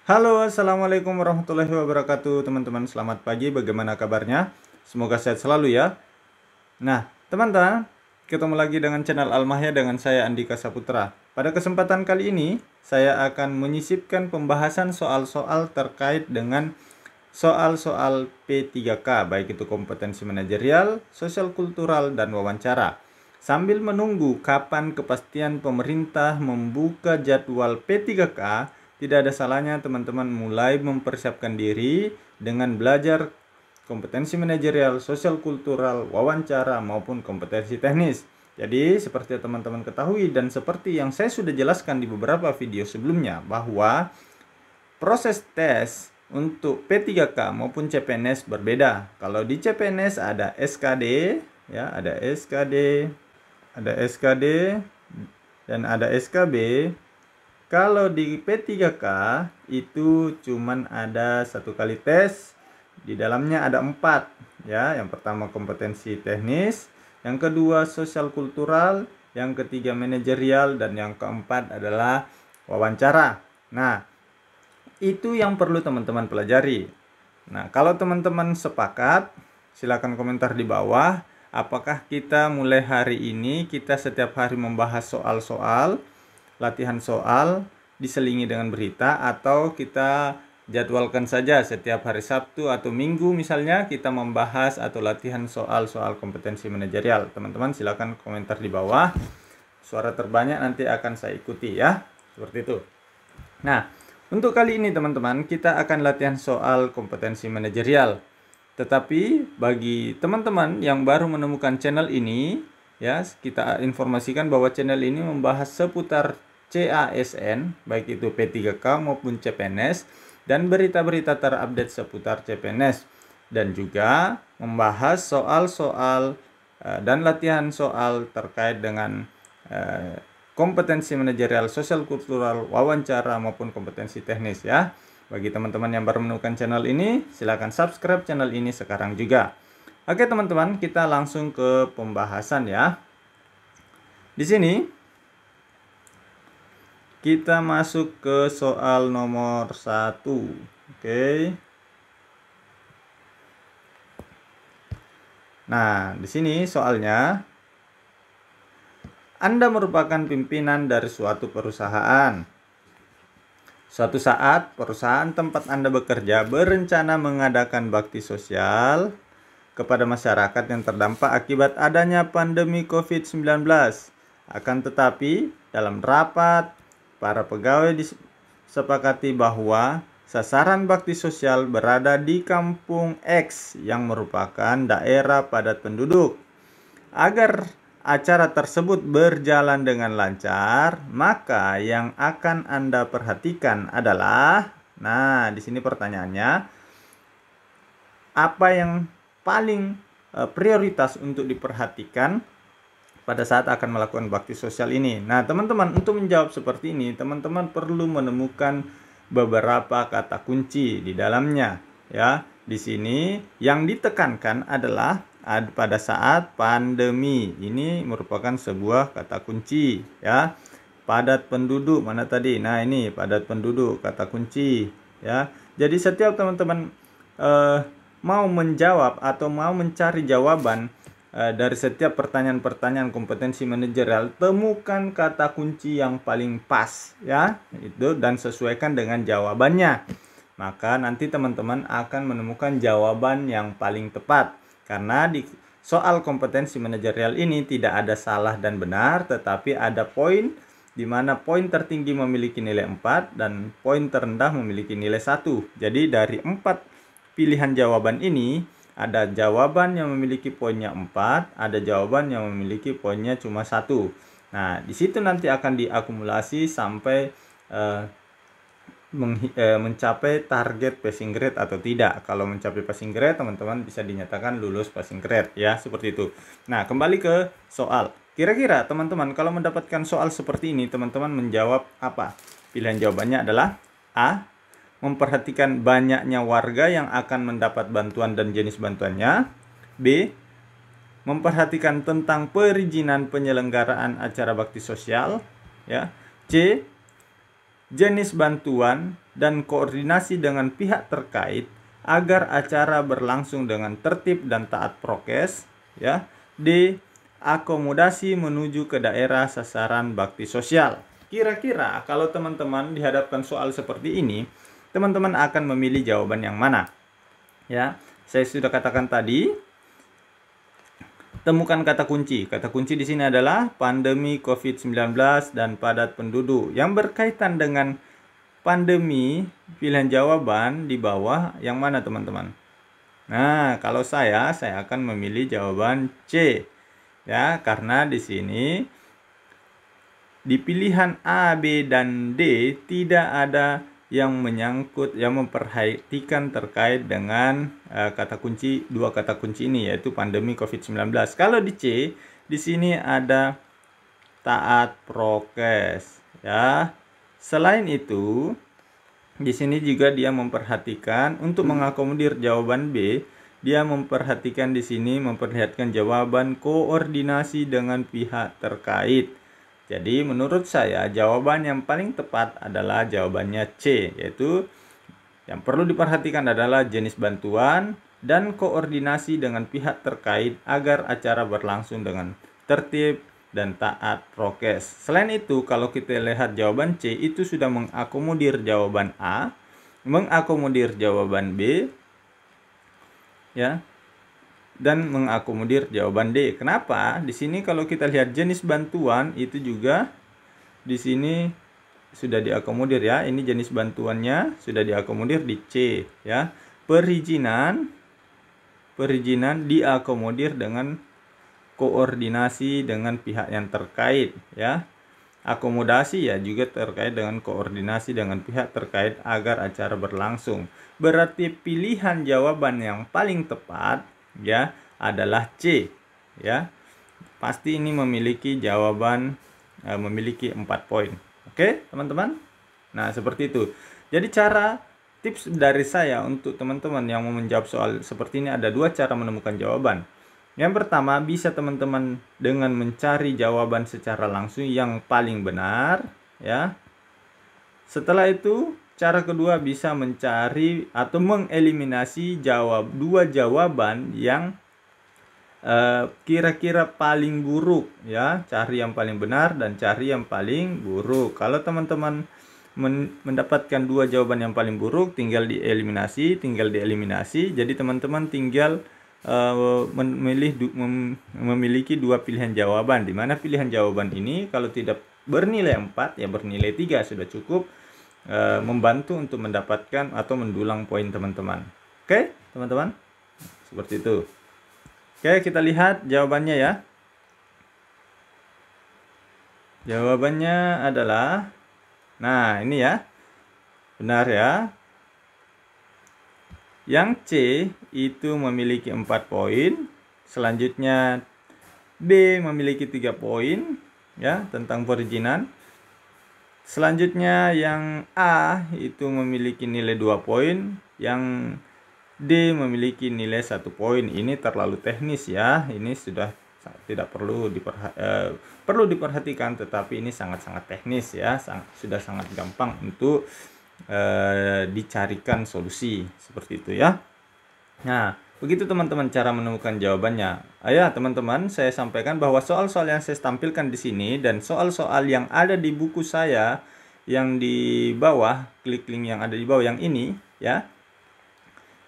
Halo, assalamualaikum warahmatullahi wabarakatuh, teman-teman. Selamat pagi, bagaimana kabarnya? Semoga sehat selalu ya. Nah, teman-teman, ketemu lagi dengan channel Almahya dengan saya Andika Saputra. Pada kesempatan kali ini, saya akan menyisipkan pembahasan soal-soal terkait dengan soal-soal P3K, baik itu kompetensi manajerial, sosial kultural, dan wawancara. Sambil menunggu kapan kepastian pemerintah membuka jadwal P3K, tidak ada salahnya teman-teman mulai mempersiapkan diri dengan belajar kompetensi manajerial, sosial kultural, wawancara, maupun kompetensi teknis. Jadi, seperti teman-teman ketahui dan seperti yang saya sudah jelaskan di beberapa video sebelumnya, bahwa proses tes untuk P3K maupun CPNS berbeda. Kalau di CPNS ada SKD, ya, ada SKD, dan ada SKB. Kalau di P3K itu cuman ada satu kali tes, di dalamnya ada 4, ya. Yang pertama kompetensi teknis, yang kedua sosial kultural, yang ketiga manajerial, dan yang keempat adalah wawancara. Nah, itu yang perlu teman-teman pelajari. Nah, kalau teman-teman sepakat, silakan komentar di bawah. Apakah kita mulai hari ini kita setiap hari membahas soal-soal, latihan soal diselingi dengan berita, atau kita jadwalkan saja setiap hari Sabtu atau Minggu misalnya kita membahas atau latihan soal-soal kompetensi manajerial. Teman-teman silakan komentar di bawah. Suara terbanyak nanti akan saya ikuti ya. Seperti itu. Nah, untuk kali ini teman-teman kita akan latihan soal kompetensi manajerial. Tetapi bagi teman-teman yang baru menemukan channel ini, ya, kita informasikan bahwa channel ini membahas seputar CASN, baik itu P3K maupun CPNS, dan berita-berita terupdate seputar CPNS, dan juga membahas soal-soal dan latihan soal terkait dengan kompetensi manajerial, sosial kultural, wawancara, maupun kompetensi teknis ya. Bagi teman-teman yang baru menemukan channel ini, silakan subscribe channel ini sekarang juga. Oke teman-teman, kita langsung ke pembahasan ya. Di sini kita masuk ke soal nomor 1. Oke. Nah, di sini soalnya, Anda merupakan pimpinan dari suatu perusahaan. Suatu saat, perusahaan tempat Anda bekerja berencana mengadakan bakti sosial kepada masyarakat yang terdampak akibat adanya pandemi COVID-19. Akan tetapi, dalam rapat, para pegawai disepakati bahwa sasaran bakti sosial berada di kampung X yang merupakan daerah padat penduduk. Agar acara tersebut berjalan dengan lancar, maka yang akan Anda perhatikan adalah, nah, di sini pertanyaannya, apa yang paling prioritas untuk diperhatikan pada saat akan melakukan bakti sosial ini. Nah, teman-teman, untuk menjawab seperti ini, teman-teman perlu menemukan beberapa kata kunci di dalamnya, ya. Di sini yang ditekankan adalah pada saat pandemi. Ini merupakan sebuah kata kunci ya. Padat penduduk mana tadi? Nah, ini padat penduduk kata kunci ya. Jadi setiap teman-teman mau menjawab atau mau mencari jawaban dari setiap pertanyaan-pertanyaan kompetensi manajerial, temukan kata kunci yang paling pas ya, itu, dan sesuaikan dengan jawabannya. Maka nanti teman-teman akan menemukan jawaban yang paling tepat. Karena di soal kompetensi manajerial ini tidak ada salah dan benar, tetapi ada poin di mana poin tertinggi memiliki nilai 4 dan poin terendah memiliki nilai 1. Jadi dari 4 pilihan jawaban ini, ada jawaban yang memiliki poinnya 4, ada jawaban yang memiliki poinnya cuma 1. Nah, di situ nanti akan diakumulasi sampai mencapai target passing grade atau tidak. Kalau mencapai passing grade, teman-teman bisa dinyatakan lulus passing grade ya, seperti itu. Nah, kembali ke soal. Kira-kira teman-teman kalau mendapatkan soal seperti ini, teman-teman menjawab apa? Pilihan jawabannya adalah A, memperhatikan banyaknya warga yang akan mendapat bantuan dan jenis bantuannya. B, memperhatikan tentang perizinan penyelenggaraan acara bakti sosial ya. C, jenis bantuan, dan koordinasi dengan pihak terkait agar acara berlangsung dengan tertib dan taat prokes. Ya. D. Akomodasi menuju ke daerah sasaran bakti sosial. Kira-kira kalau teman-teman dihadapkan soal seperti ini, teman-teman akan memilih jawaban yang mana? Ya, saya sudah katakan tadi, temukan kata kunci. Kata kunci di sini adalah pandemi COVID-19 dan padat penduduk. Yang berkaitan dengan pandemi, pilihan jawaban di bawah yang mana, teman-teman? Nah, kalau saya akan memilih jawaban C. Ya, karena di sini di pilihan A, B, dan D tidak ada yang menyangkut, yang memperhatikan terkait dengan dua kata kunci ini, yaitu pandemi COVID-19. Kalau di C, di sini ada taat prokes, ya. Selain itu, di sini juga dia memperhatikan untuk mengakomodir jawaban B, dia memperhatikan di sini memperlihatkan jawaban koordinasi dengan pihak terkait. Jadi menurut saya jawaban yang paling tepat adalah jawabannya C, yaitu yang perlu diperhatikan adalah jenis bantuan dan koordinasi dengan pihak terkait agar acara berlangsung dengan tertib dan taat prokes. Selain itu, kalau kita lihat jawaban C itu sudah mengakomodir jawaban A, mengakomodir jawaban B, ya, dan mengakomodir jawaban D. Kenapa? Di sini kalau kita lihat jenis bantuan itu juga di sini sudah diakomodir, ya. Ini jenis bantuannya sudah diakomodir di C, ya. Perizinan diakomodir dengan koordinasi dengan pihak yang terkait, ya. Akomodasi ya juga terkait dengan koordinasi dengan pihak terkait agar acara berlangsung. Berarti pilihan jawaban yang paling tepat, ya, adalah C, ya. Pasti ini memiliki jawaban memiliki 4 poin. Oke, teman-teman. Nah, seperti itu. Jadi tips dari saya untuk teman-teman yang mau menjawab soal seperti ini, ada 2 cara menemukan jawaban. Yang pertama, bisa teman-teman dengan mencari jawaban secara langsung yang paling benar, ya. Setelah itu, cara kedua bisa mencari atau mengeliminasi 2 jawaban yang kira-kira paling buruk, ya. Cari yang paling benar dan cari yang paling buruk. Kalau teman-teman mendapatkan 2 jawaban yang paling buruk, tinggal dieliminasi. Jadi teman-teman tinggal memiliki 2 pilihan jawaban, di mana pilihan jawaban ini kalau tidak bernilai 4, ya bernilai 3 sudah cukup membantu untuk mendapatkan atau mendulang poin teman-teman. Oke, teman-teman, seperti itu. Oke, kita lihat jawabannya, ya. Jawabannya adalah, nah ini ya, benar ya. Yang C itu memiliki 4 poin. Selanjutnya B memiliki 3 poin, ya, tentang perizinan. Selanjutnya yang A itu memiliki nilai 2 poin. Yang D memiliki nilai 1 poin. Ini terlalu teknis, ya. Ini sudah tidak perlu diperhatikan, tetapi ini sangat-sangat teknis, ya. Sudah sangat gampang untuk dicarikan solusi seperti itu, ya. Nah, begitu teman-teman cara menemukan jawabannya. Ya, teman-teman, saya sampaikan bahwa soal-soal yang saya tampilkan di sini dan soal-soal yang ada di buku saya yang di bawah, klik link yang ada di bawah yang ini, ya.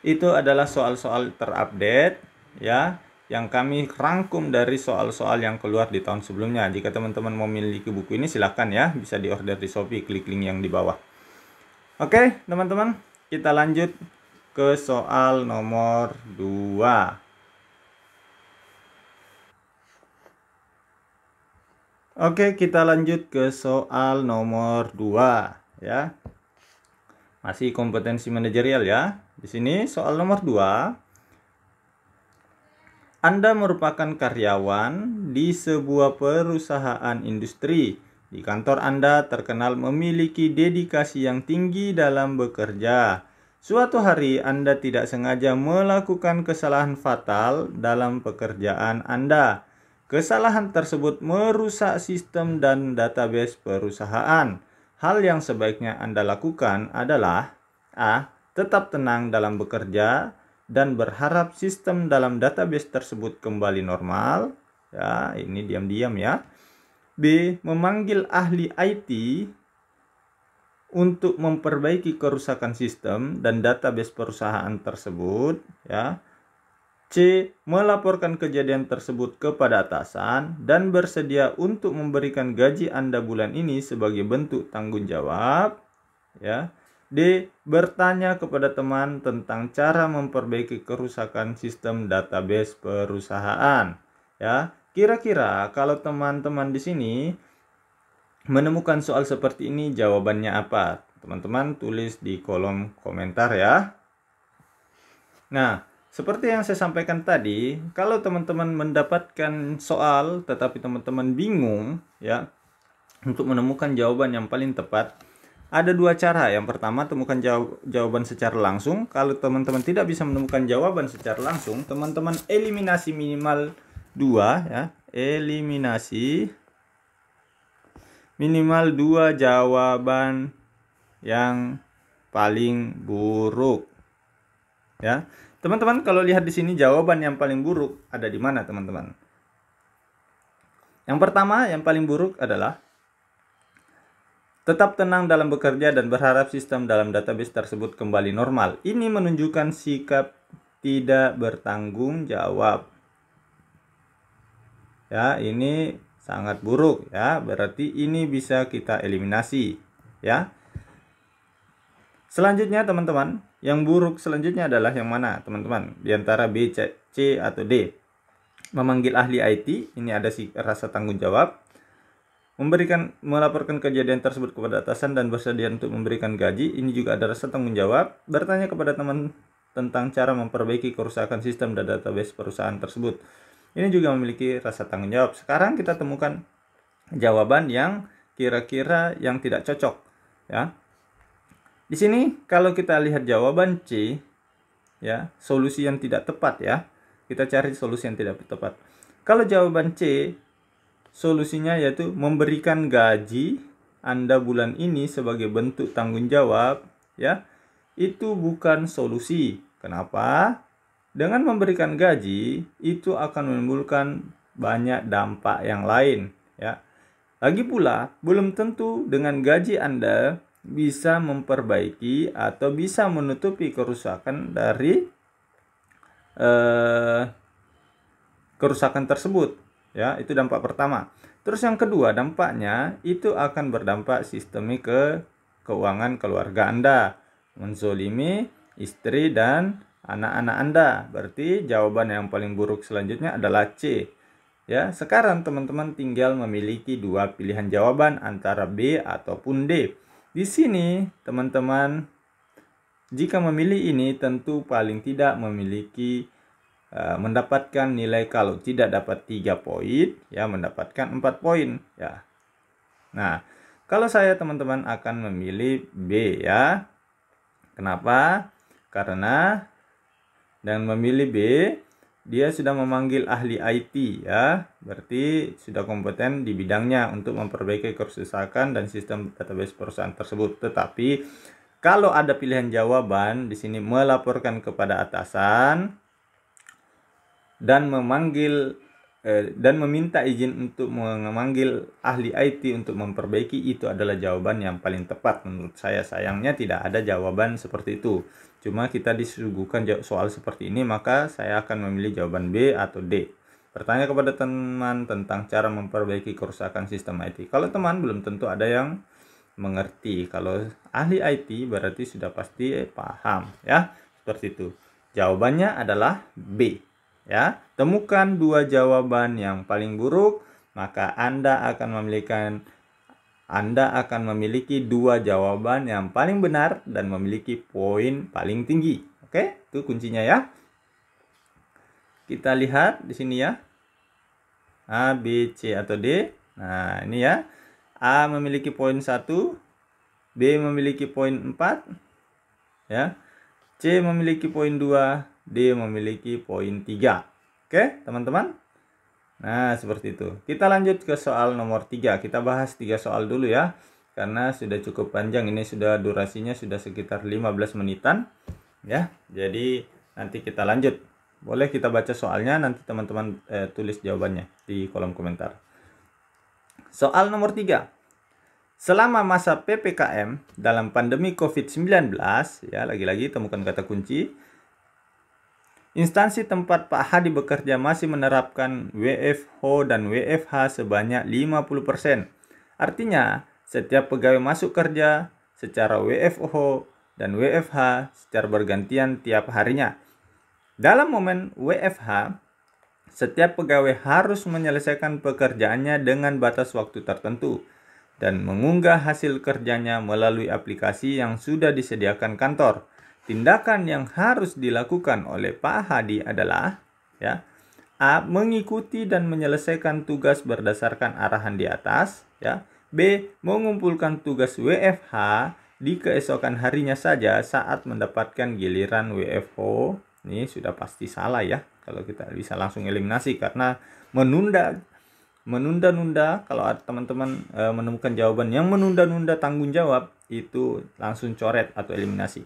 Itu adalah soal-soal terupdate, ya, yang kami rangkum dari soal-soal yang keluar di tahun sebelumnya. Jika teman-teman mau memiliki buku ini, silahkan, ya, bisa diorder di Shopee, klik link yang di bawah. Oke, teman-teman, kita lanjut ke soal nomor 2. Oke, kita lanjut ke soal nomor 2, ya. Masih kompetensi manajerial, ya. Di sini soal nomor 2. Anda merupakan karyawan di sebuah perusahaan industri. Di kantor Anda terkenal memiliki dedikasi yang tinggi dalam bekerja. Suatu hari Anda tidak sengaja melakukan kesalahan fatal dalam pekerjaan Anda. Kesalahan tersebut merusak sistem dan database perusahaan. Hal yang sebaiknya Anda lakukan adalah A. Tetap tenang dalam bekerja dan berharap sistem dalam database tersebut kembali normal. Ya, ini diam-diam ya. B. Memanggil ahli IT untuk memperbaiki kerusakan sistem dan database perusahaan tersebut. Ya. C. Melaporkan kejadian tersebut kepada atasan dan bersedia untuk memberikan gaji Anda bulan ini sebagai bentuk tanggung jawab. Ya. D. Bertanya kepada teman tentang cara memperbaiki kerusakan sistem database perusahaan. Ya. Kira-kira kalau teman-teman di sini menemukan soal seperti ini, jawabannya apa? Teman-teman tulis di kolom komentar ya. Nah, seperti yang saya sampaikan tadi, kalau teman-teman mendapatkan soal tetapi teman-teman bingung ya untuk menemukan jawaban yang paling tepat, ada dua cara. Yang pertama, temukan jawaban secara langsung. Kalau teman-teman tidak bisa menemukan jawaban secara langsung, teman-teman eliminasi minimal 2 ya. Eliminasi minimal 2 jawaban yang paling buruk. Ya. Teman-teman, kalau lihat di sini jawaban yang paling buruk ada di mana, teman-teman? Yang pertama, yang paling buruk adalah tetap tenang dalam bekerja dan berharap sistem dalam database tersebut kembali normal. Ini menunjukkan sikap tidak bertanggung jawab. Ya, ini sangat buruk ya. Berarti ini bisa kita eliminasi, ya. Selanjutnya teman-teman, yang buruk selanjutnya adalah yang mana teman-teman? Di antara B, C, atau D. Memanggil ahli IT, ini ada rasa tanggung jawab. Melaporkan kejadian tersebut kepada atasan dan bersedia untuk memberikan gaji, ini juga ada rasa tanggung jawab. Bertanya kepada teman tentang cara memperbaiki kerusakan sistem dan database perusahaan tersebut, ini juga memiliki rasa tanggung jawab. Sekarang kita temukan jawaban yang kira-kira yang tidak cocok ya. Di sini kalau kita lihat jawaban C ya, solusi yang tidak tepat ya. Kita cari solusi yang tidak tepat. Kalau jawaban C, solusinya yaitu memberikan gaji Anda bulan ini sebagai bentuk tanggung jawab ya. Itu bukan solusi. Kenapa? Dengan memberikan gaji itu akan menimbulkan banyak dampak yang lain ya. Lagi pula, belum tentu dengan gaji Anda bisa memperbaiki atau bisa menutupi kerusakan dari kerusakan tersebut ya. Itu dampak pertama. Terus yang kedua, dampaknya itu akan berdampak sistemik ke keuangan keluarga Anda, menzolimi istri dan anak-anak Anda. Berarti jawaban yang paling buruk selanjutnya adalah C ya. Sekarang teman-teman tinggal memiliki dua pilihan jawaban antara B ataupun D. Di sini teman-teman jika memilih ini tentu paling tidak memiliki mendapatkan nilai, kalau tidak dapat 3 poin ya mendapatkan 4 poin ya. Nah, kalau saya teman-teman akan memilih B ya. Kenapa? Karena dengan memilih B dia sudah memanggil ahli IT ya, berarti sudah kompeten di bidangnya untuk memperbaiki kerusakan dan sistem database perusahaan tersebut. Tetapi kalau ada pilihan jawaban di sini melaporkan kepada atasan dan meminta izin untuk memanggil ahli IT untuk memperbaiki, itu adalah jawaban yang paling tepat menurut saya. Sayangnya tidak ada jawaban seperti itu. Cuma kita disuguhkan soal seperti ini, maka saya akan memilih jawaban B atau D. Bertanya kepada teman tentang cara memperbaiki kerusakan sistem IT. Kalau teman belum tentu ada yang mengerti. Kalau ahli IT berarti sudah pasti paham ya. Seperti itu. Jawabannya adalah B. Ya, temukan dua jawaban yang paling buruk, maka Anda akan memiliki dua jawaban yang paling benar dan memiliki poin paling tinggi. Oke, itu kuncinya ya. Kita lihat di sini ya. A, B, C atau D. Nah, ini ya. A memiliki poin 1, B memiliki poin 4, ya. C memiliki poin 2, D memiliki poin 3. Oke, teman-teman. Nah, seperti itu. Kita lanjut ke soal nomor 3. Kita bahas 3 soal dulu ya. karena sudah cukup panjang. Ini sudah durasinya sudah sekitar 15 menitan ya. Jadi nanti kita lanjut. Boleh kita baca soalnya, nanti teman-teman tulis jawabannya di kolom komentar. Soal nomor 3. Selama masa PPKM dalam pandemi COVID-19, ya, lagi-lagi temukan kata kunci. Instansi tempat Pak Hadi bekerja masih menerapkan WFH dan WFH sebanyak 50%. Artinya, setiap pegawai masuk kerja secara WFH dan WFH secara bergantian tiap harinya. Dalam momen WFH, setiap pegawai harus menyelesaikan pekerjaannya dengan batas waktu tertentu dan mengunggah hasil kerjanya melalui aplikasi yang sudah disediakan kantor. Tindakan yang harus dilakukan oleh Pak Hadi adalah ya, A. Mengikuti dan menyelesaikan tugas berdasarkan arahan di atas, ya. B. Mengumpulkan tugas WFH di keesokan harinya saja saat mendapatkan giliran WFH. Ini sudah pasti salah ya, kalau kita bisa langsung eliminasi, karena menunda-nunda, kalau teman-teman menemukan jawaban yang menunda-nunda tanggung jawab, itu langsung coret atau eliminasi.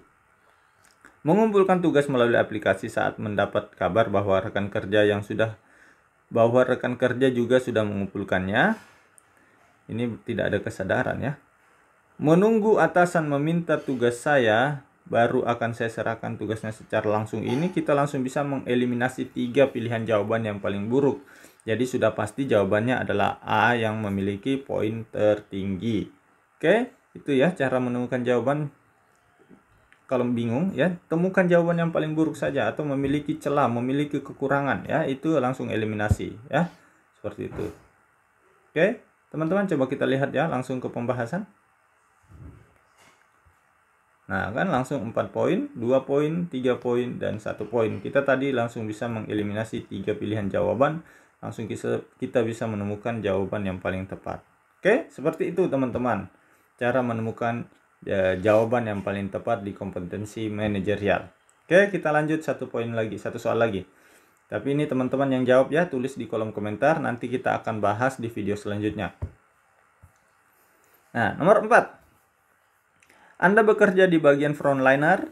Mengumpulkan tugas melalui aplikasi saat mendapat kabar bahwa rekan kerja juga sudah mengumpulkannya. Ini tidak ada kesadaran ya. Menunggu atasan meminta tugas saya, baru akan saya serahkan tugasnya secara langsung. Ini kita langsung bisa mengeliminasi 3 pilihan jawaban yang paling buruk. Jadi sudah pasti jawabannya adalah A yang memiliki poin tertinggi. Oke, itu ya cara menemukan jawaban. Kalau bingung ya, temukan jawaban yang paling buruk saja atau memiliki celah, memiliki kekurangan ya, itu langsung eliminasi ya. Seperti itu. Oke, teman-teman coba kita lihat ya langsung ke pembahasan. Nah, kan langsung 4 poin, 2 poin, 3 poin, dan 1 poin. Kita tadi langsung bisa mengeliminasi 3 pilihan jawaban. Langsung kita bisa menemukan jawaban yang paling tepat. Oke, seperti itu teman-teman. Cara menemukan jawaban yang paling tepat di kompetensi manajerial. Oke, kita lanjut 1 poin lagi, 1 soal lagi. Tapi ini teman-teman yang jawab ya, tulis di kolom komentar. Nanti kita akan bahas di video selanjutnya. Nah, nomor 4. Anda bekerja di bagian frontliner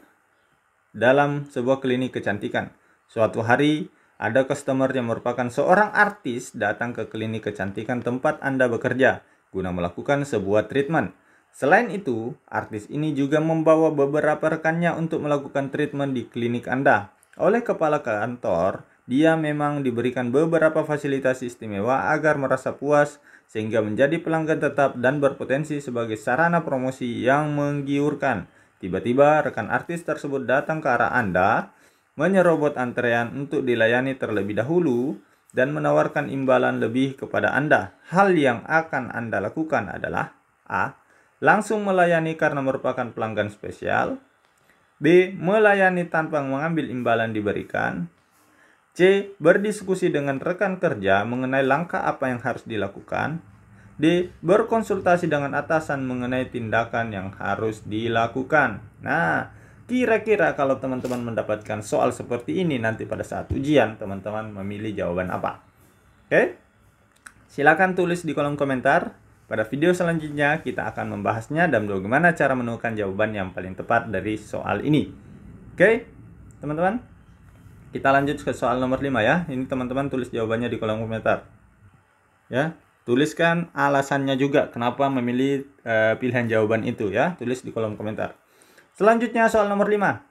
dalam sebuah klinik kecantikan. Suatu hari, ada customer yang merupakan seorang artis datang ke klinik kecantikan tempat Anda bekerja guna melakukan sebuah treatment. Selain itu, artis ini juga membawa beberapa rekannya untuk melakukan treatment di klinik Anda. Oleh kepala kantor, dia memang diberikan beberapa fasilitas istimewa agar merasa puas sehingga menjadi pelanggan tetap dan berpotensi sebagai sarana promosi yang menggiurkan. Tiba-tiba rekan artis tersebut datang ke arah Anda, menyerobot antrean untuk dilayani terlebih dahulu, dan menawarkan imbalan lebih kepada Anda. Hal yang akan Anda lakukan adalah A. Langsung melayani karena merupakan pelanggan spesial. B. Melayani tanpa mengambil imbalan diberikan. C. Berdiskusi dengan rekan kerja mengenai langkah apa yang harus dilakukan. D. Berkonsultasi dengan atasan mengenai tindakan yang harus dilakukan. Nah, kira-kira kalau teman-teman mendapatkan soal seperti ini nanti pada saat ujian, teman-teman memilih jawaban apa? Oke? Silakan tulis di kolom komentar. Pada video selanjutnya kita akan membahasnya dan bagaimana cara menemukan jawaban yang paling tepat dari soal ini. Oke, teman-teman? Kita lanjut ke soal nomor 5 ya. Ini teman-teman tulis jawabannya di kolom komentar. Ya, tuliskan alasannya juga kenapa memilih pilihan jawaban itu ya. Tulis di kolom komentar. Selanjutnya soal nomor 5.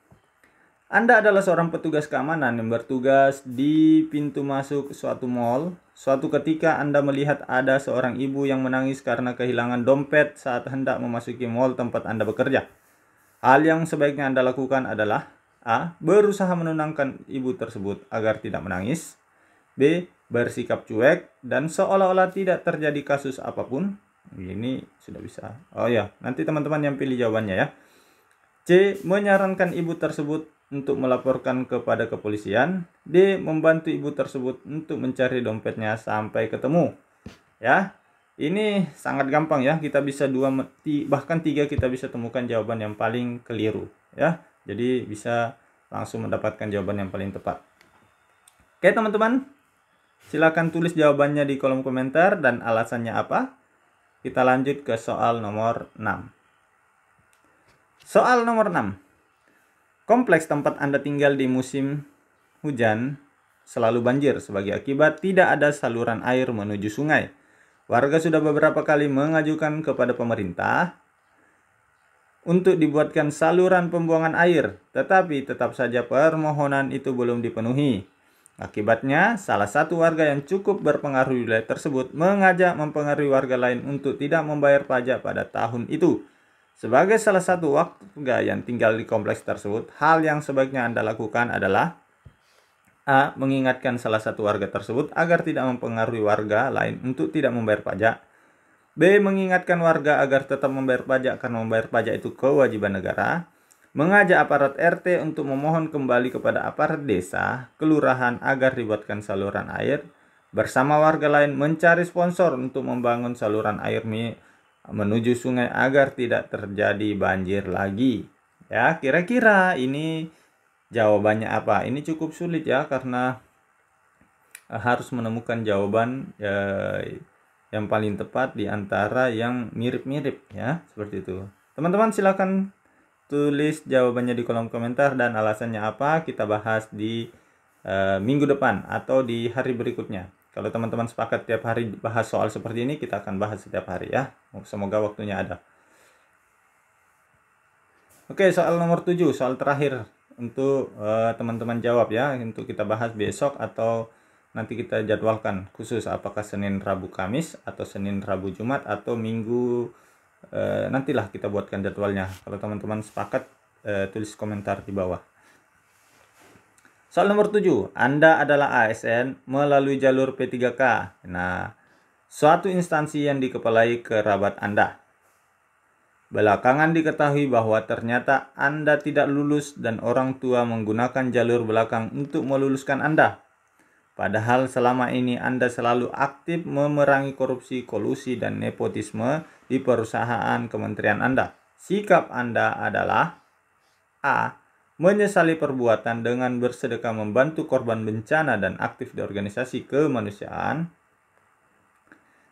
Anda adalah seorang petugas keamanan yang bertugas di pintu masuk suatu mall. Suatu ketika Anda melihat ada seorang ibu yang menangis karena kehilangan dompet saat hendak memasuki mall tempat Anda bekerja. Hal yang sebaiknya Anda lakukan adalah A. Berusaha menenangkan ibu tersebut agar tidak menangis. B. Bersikap cuek dan seolah-olah tidak terjadi kasus apapun. Ini sudah bisa. Oh ya, nanti teman-teman yang pilih jawabannya ya. C. Menyarankan ibu tersebut untuk melaporkan kepada kepolisian. D. Membantu ibu tersebut untuk mencari dompetnya sampai ketemu. Ya, ini sangat gampang ya. Kita bisa 2 bahkan 3 kita bisa temukan jawaban yang paling keliru ya. Jadi bisa langsung mendapatkan jawaban yang paling tepat. Oke teman-teman, silakan tulis jawabannya di kolom komentar dan alasannya apa. Kita lanjut ke soal nomor 6. Soal nomor 6. Kompleks tempat Anda tinggal di musim hujan selalu banjir sebagai akibat tidak ada saluran air menuju sungai. Warga sudah beberapa kali mengajukan kepada pemerintah untuk dibuatkan saluran pembuangan air, tetapi tetap saja permohonan itu belum dipenuhi. Akibatnya, salah satu warga yang cukup berpengaruh di wilayah tersebut mengajak mempengaruhi warga lain untuk tidak membayar pajak pada tahun itu. Sebagai salah satu warga yang tinggal di kompleks tersebut, hal yang sebaiknya Anda lakukan adalah A. Mengingatkan salah satu warga tersebut agar tidak mempengaruhi warga lain untuk tidak membayar pajak. B. Mengingatkan warga agar tetap membayar pajak karena membayar pajak itu kewajiban negara. Mengajak aparat RT untuk memohon kembali kepada aparat desa, kelurahan agar dibuatkan saluran air. Bersama warga lain mencari sponsor untuk membangun saluran air menuju sungai agar tidak terjadi banjir lagi. Ya, kira-kira ini jawabannya apa? Ini cukup sulit ya, karena harus menemukan jawaban yang paling tepat di antara yang mirip-mirip ya, seperti itu. Teman-teman silakan tulis jawabannya di kolom komentar dan alasannya apa, kita bahas di minggu depan atau di hari berikutnya. Kalau teman-teman sepakat tiap hari bahas soal seperti ini, kita akan bahas setiap hari ya. Semoga waktunya ada. Oke, soal nomor 7, soal terakhir untuk teman-teman jawab ya, untuk kita bahas besok atau nanti kita jadwalkan khusus apakah Senin, Rabu, Kamis atau Senin, Rabu, Jumat atau Minggu, nantilah kita buatkan jadwalnya. Kalau teman-teman sepakat, tulis komentar di bawah. Soal nomor 7, Anda adalah ASN melalui jalur P3K. Nah, suatu instansi yang dikepalai kerabat Anda. Belakangan diketahui bahwa ternyata Anda tidak lulus dan orang tua menggunakan jalur belakang untuk meluluskan Anda. Padahal selama ini Anda selalu aktif memerangi korupsi, kolusi, dan nepotisme di perusahaan kementerian Anda. Sikap Anda adalah A. Menyesali perbuatan dengan bersedekah membantu korban bencana dan aktif di organisasi kemanusiaan.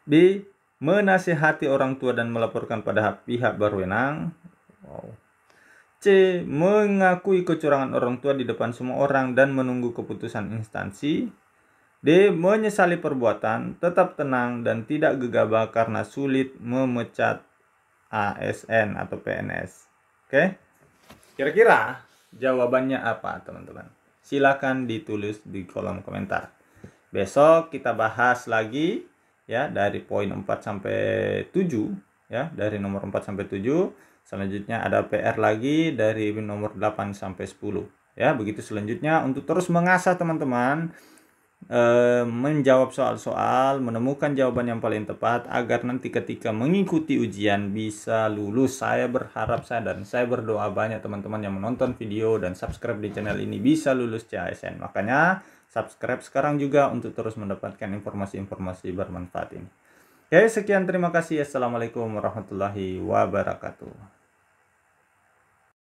B. Menasihati orang tua dan melaporkan pada pihak berwenang. C. Mengakui kecurangan orang tua di depan semua orang dan menunggu keputusan instansi. D. Menyesali perbuatan, tetap tenang dan tidak gegabah karena sulit memecat ASN atau PNS. Oke? Kira-kira jawabannya apa, teman-teman? Silakan ditulis di kolom komentar. Besok kita bahas lagi ya dari poin 4 sampai 7 ya, dari nomor 4 sampai 7. Selanjutnya ada PR lagi dari nomor 8 sampai 10. Ya, begitu selanjutnya untuk terus mengasah teman-teman menjawab soal-soal, menemukan jawaban yang paling tepat agar nanti ketika mengikuti ujian bisa lulus. Saya berharap dan saya berdoa banyak teman-teman yang menonton video dan subscribe di channel ini bisa lulus CASN. Makanya subscribe sekarang juga untuk terus mendapatkan informasi-informasi bermanfaat ini. Oke, sekian, terima kasih. Assalamualaikum warahmatullahi wabarakatuh.